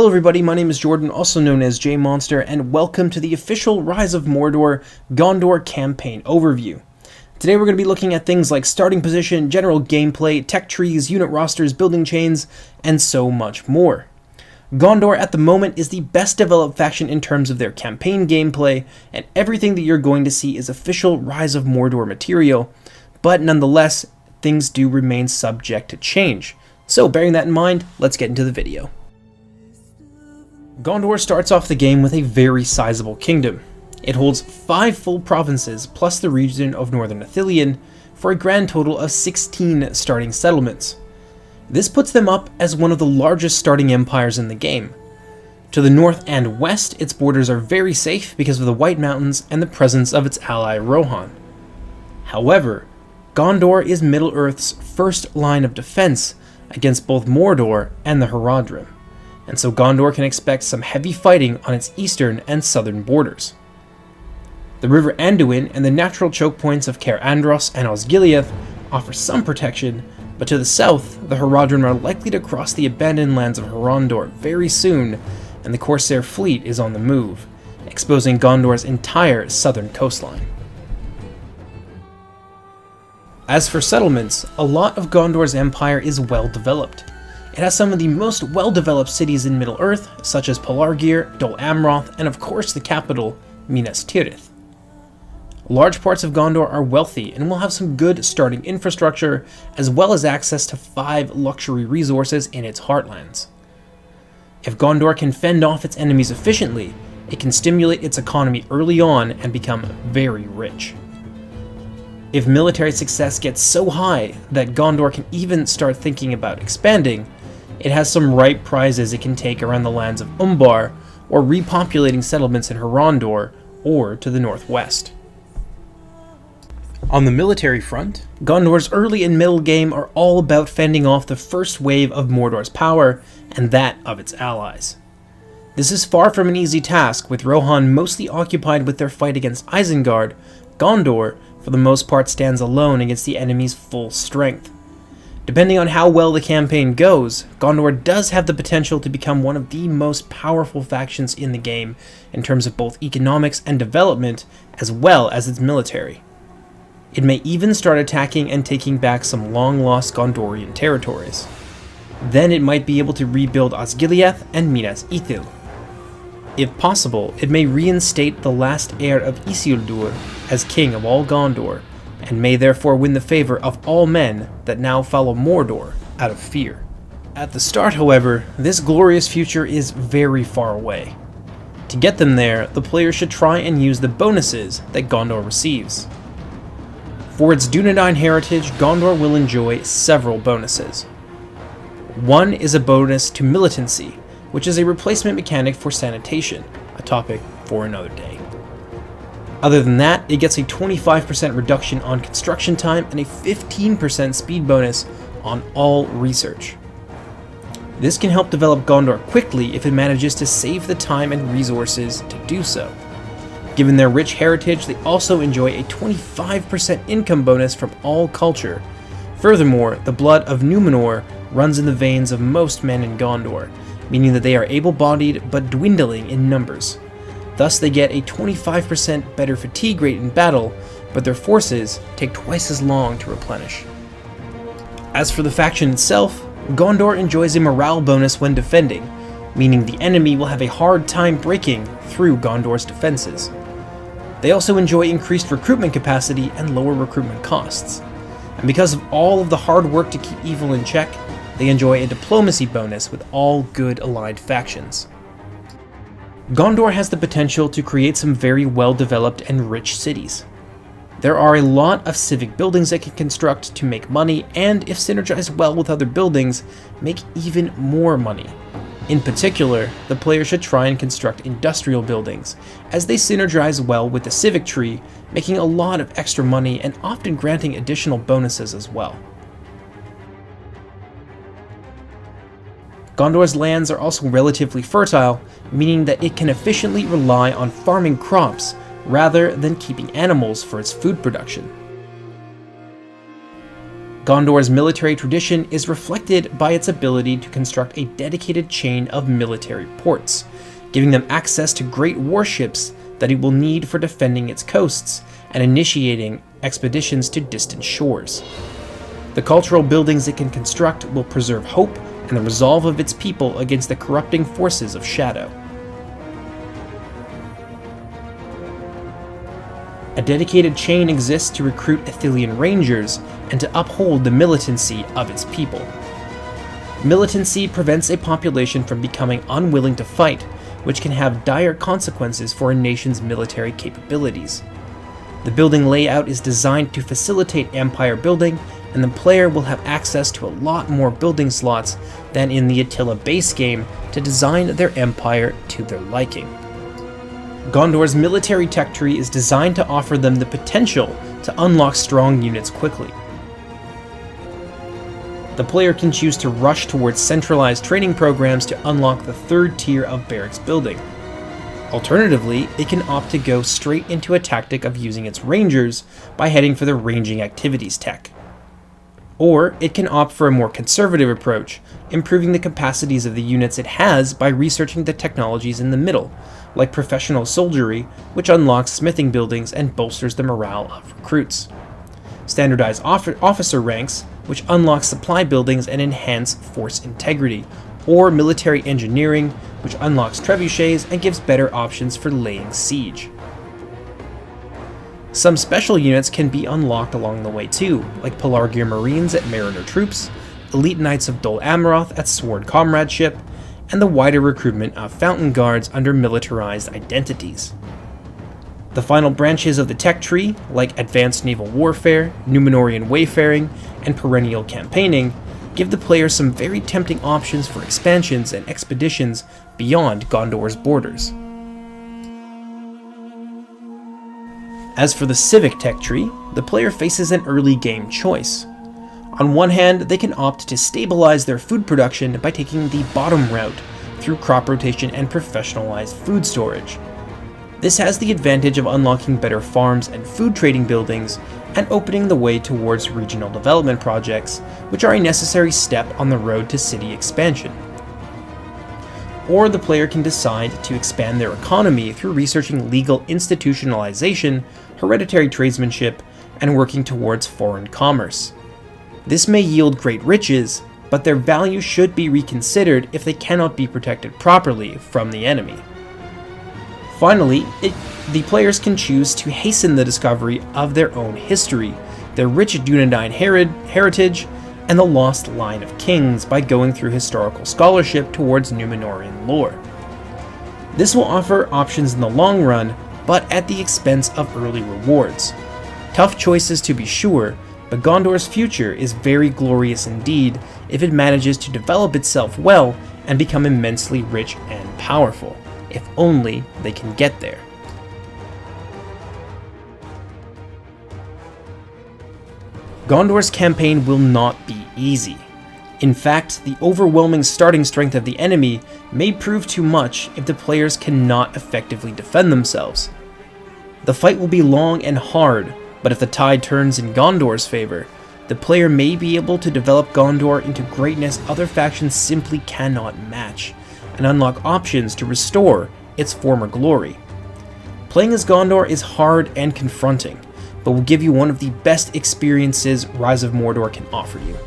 Hello everybody, my name is Jordan, also known as J-Monster, and welcome to the official Rise of Mordor Gondor campaign overview. Today we're going to be looking at things like starting position, general gameplay, tech trees, unit rosters, building chains, and so much more. Gondor at the moment is the best developed faction in terms of their campaign gameplay, and everything that you're going to see is official Rise of Mordor material, but nonetheless, things do remain subject to change. So bearing that in mind, let's get into the video. Gondor starts off the game with a very sizable kingdom. It holds 5 full provinces plus the region of Northern Ithilien for a grand total of 16 starting settlements. This puts them up as one of the largest starting empires in the game. To the north and west, its borders are very safe because of the White Mountains and the presence of its ally Rohan. However, Gondor is Middle-earth's first line of defense against both Mordor and the Haradrim, and so Gondor can expect some heavy fighting on its eastern and southern borders. The River Anduin and the natural choke points of Caer Andros and Osgiliath offer some protection, but to the south, the Haradrim are likely to cross the abandoned lands of Horondor very soon, and the Corsair fleet is on the move, exposing Gondor's entire southern coastline. As for settlements, a lot of Gondor's empire is well developed. It has some of the most well-developed cities in Middle-earth, such as Pelargir, Dol Amroth, and of course the capital, Minas Tirith. Large parts of Gondor are wealthy and will have some good starting infrastructure, as well as access to 5 luxury resources in its heartlands. If Gondor can fend off its enemies efficiently, it can stimulate its economy early on and become very rich. If military success gets so high that Gondor can even start thinking about expanding, it has some ripe prizes it can take around the lands of Umbar, or repopulating settlements in Horondor, or to the northwest. On the military front, Gondor's early and middle game are all about fending off the first wave of Mordor's power, and that of its allies. This is far from an easy task, with Rohan mostly occupied with their fight against Isengard. Gondor, for the most part, stands alone against the enemy's full strength. Depending on how well the campaign goes, Gondor does have the potential to become one of the most powerful factions in the game in terms of both economics and development, as well as its military. It may even start attacking and taking back some long-lost Gondorian territories. Then it might be able to rebuild Osgiliath and Minas Ithil. If possible, it may reinstate the last heir of Isildur as king of all Gondor, and may therefore win the favor of all men that now follow Mordor out of fear. At the start, however, this glorious future is very far away. To get them there, the player should try and use the bonuses that Gondor receives. For its Dunedain heritage, Gondor will enjoy several bonuses. One is a bonus to militancy, which is a replacement mechanic for sanitation, a topic for another day. Other than that, it gets a 25% reduction on construction time and a 15% speed bonus on all research. This can help develop Gondor quickly if it manages to save the time and resources to do so. Given their rich heritage, they also enjoy a 25% income bonus from all culture. Furthermore, the blood of Numenor runs in the veins of most men in Gondor, meaning that they are able-bodied but dwindling in numbers. Thus they get a 25% better fatigue rate in battle, but their forces take twice as long to replenish. As for the faction itself, Gondor enjoys a morale bonus when defending, meaning the enemy will have a hard time breaking through Gondor's defenses. They also enjoy increased recruitment capacity and lower recruitment costs. And because of all of the hard work to keep evil in check, they enjoy a diplomacy bonus with all good aligned factions. Gondor has the potential to create some very well-developed and rich cities. There are a lot of civic buildings it can construct to make money, and if synergized well with other buildings, make even more money. In particular, the player should try and construct industrial buildings, as they synergize well with the civic tree, making a lot of extra money and often granting additional bonuses as well. Gondor's lands are also relatively fertile, meaning that it can efficiently rely on farming crops rather than keeping animals for its food production. Gondor's military tradition is reflected by its ability to construct a dedicated chain of military ports, giving them access to great warships that it will need for defending its coasts and initiating expeditions to distant shores. The cultural buildings it can construct will preserve hope and the resolve of its people against the corrupting forces of Shadow. A dedicated chain exists to recruit Ithilien Rangers and to uphold the militancy of its people. Militancy prevents a population from becoming unwilling to fight, which can have dire consequences for a nation's military capabilities. The building layout is designed to facilitate empire building, and the player will have access to a lot more building slots than in the Attila base game to design their empire to their liking. Gondor's military tech tree is designed to offer them the potential to unlock strong units quickly. The player can choose to rush towards centralized training programs to unlock the third tier of barracks building. Alternatively, it can opt to go straight into a tactic of using its rangers by heading for the ranging activities tech. Or it can opt for a more conservative approach, improving the capacities of the units it has by researching the technologies in the middle, like professional soldiery, which unlocks smithing buildings and bolsters the morale of recruits. Standardized officer ranks, which unlocks supply buildings and enhance force integrity, or military engineering, which unlocks trebuchets and gives better options for laying siege. Some special units can be unlocked along the way too, like Pelargir Marines at Mariner Troops, Elite Knights of Dol Amroth at Sword Comradeship, and the wider recruitment of Fountain Guards under militarized identities. The final branches of the tech tree, like Advanced Naval Warfare, Numenorian Wayfaring, and Perennial Campaigning, give the player some very tempting options for expansions and expeditions beyond Gondor's borders. As for the Civic tech tree, the player faces an early game choice. On one hand, they can opt to stabilize their food production by taking the bottom route through crop rotation and professionalized food storage. This has the advantage of unlocking better farms and food trading buildings and opening the way towards regional development projects, which are a necessary step on the road to city expansion. Or the player can decide to expand their economy through researching legal institutionalization, hereditary tradesmanship, and working towards foreign commerce. This may yield great riches, but their value should be reconsidered if they cannot be protected properly from the enemy. Finally, the players can choose to hasten the discovery of their own history, their rich Dunedain heritage, and the lost line of kings by going through historical scholarship towards Numenorian lore. This will offer options in the long run, but at the expense of early rewards. Tough choices to be sure, but Gondor's future is very glorious indeed if it manages to develop itself well and become immensely rich and powerful, if only they can get there. Gondor's campaign will not be easy. In fact, the overwhelming starting strength of the enemy may prove too much if the players cannot effectively defend themselves. The fight will be long and hard, but if the tide turns in Gondor's favor, the player may be able to develop Gondor into greatness other factions simply cannot match, and unlock options to restore its former glory. Playing as Gondor is hard and confronting, but will give you one of the best experiences Rise of Mordor can offer you.